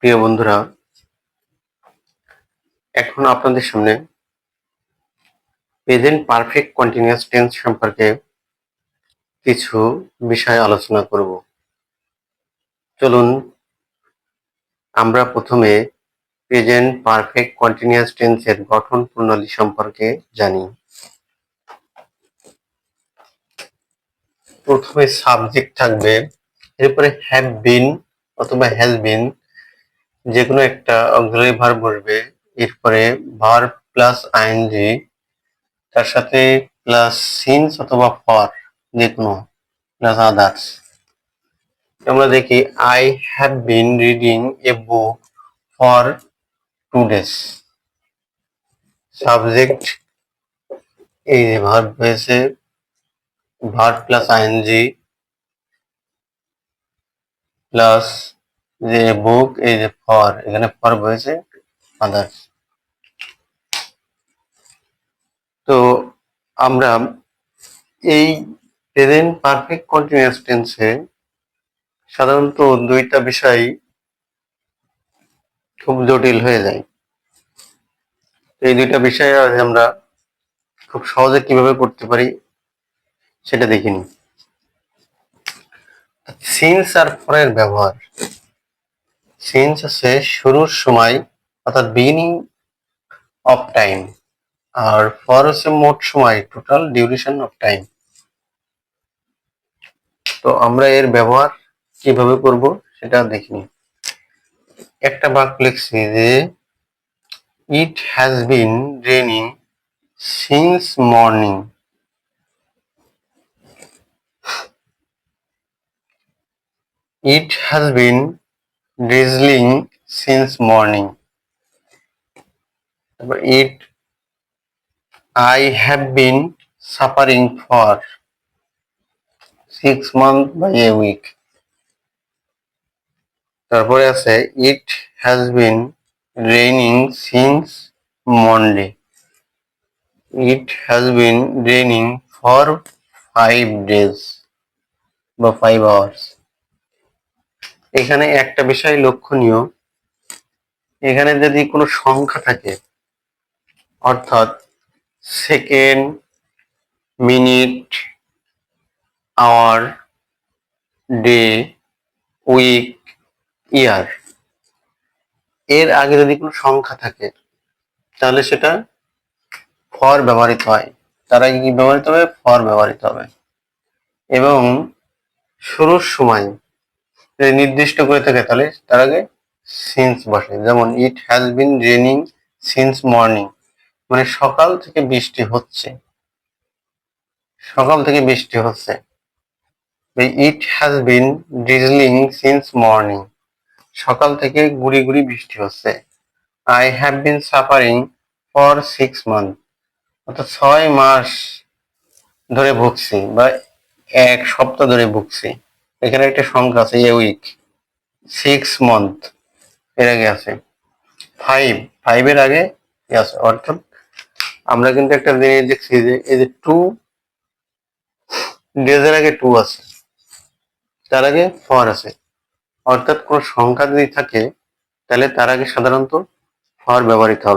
প্রিয় বন্ধুরা, এখন আপনাদের সামনে প্রেজেন্ট পারফেক্ট কন্টিনিউয়াস টেন্স সম্পর্কে কিছু বিষয় আলোচনা করব। চলুন আমরা প্রথমে প্রেজেন্ট পারফেক্ট কন্টিনিউয়াস টেন্সের গঠন প্রণালী সম্পর্কে জানি। প্রথমে সাবজেক্ট থাকবে, এরপরে হ্যাভ বিন অথবা হ্যাজ বিন যে কোনো একটা অক্সিলারি ভার্ব বসবে, এরপরে ভার্ব প্লাস আইএনজি, তার সাথে প্লাস সিন্স অথবা ফর যে কোনো প্লাস আদার্স। আমরা দেখি I have been reading a book for 2 days। Subject এই যে ভার্ব হয়েছে, ভার্ব প্লাস আইএনজি প্লাস যে বুক এই যে ফর, এখানে ফর হয়েছে আদার্স। তো আমরা এই প্রেজেন্ট পারফেক্ট কন্টিনিউয়াস টেন্সে সাধারণত দুইটা বিষয় খুব জটিল হয়ে যায়। এই দুইটা বিষয় আমরা খুব সহজে কিভাবে করতে পারি সেটা দেখিনি। সিন্স আর ফরের ব্যবহার। সিন্স আছে শুরুর সময় অর্থাৎ বিগিনিং অফ টাইম, আর ফর হচ্ছে মোট সময়, টোটাল ডিউরেশন অফ টাইম। তো আমরা এর ব্যবহার কিভাবে করব সেটা দেখিনি। একটা বাক্য লিখছি যে it has been raining since morning. It has been drizzling since morning. It I have been suffering for 6 months by a week. তারপরে আছে it has been raining since Monday. It has been raining for 5 days বা 5 hours. এখানে একটা বিষয় লক্ষণীয়, এখানে যদি কোনো সংখ্যা থাকে অর্থাৎ second, minute, hour, day, week, year, এর আগে যদি কোনো সংখ্যা থাকে তাহলে সেটা ফর ব্যবহৃত হয়। তার আগে কি ব্যবহৃত হবে? ফর ব্যবহৃত হবে। এবং শুরুর সময় যদি নির্দিষ্ট করে থাকে তাহলে তার আগে সিন্স বসে। যেমন it has been raining since morning, মানে সকাল থেকে বৃষ্টি হচ্ছে, সকাল থেকে বৃষ্টি হচ্ছে। It has been drizzling since morning, সকাল থেকে গুড়ি গুড়ি বৃষ্টি হচ্ছে। I have been suffering for 6 months, অর্থাৎ 6 মাস ধরে ভুগছি বা 1 সপ্তাহ ধরে ভুগছি। এখানে একটা সংখ্যা আছে এ উইক। 6 month এর আগে আছে 5 এর আগে আছে, অর্থাৎ আমরা কিন্তু একটা জিনিস দেখছি যে এই যে 2 days এর আগে 2 আছে, তার আগে 4 আছে। অর্থাৎ কোন সংখ্যা যদি থাকে তাহলে তার আগে সাধারণত ফর ব্যবহৃত হবে।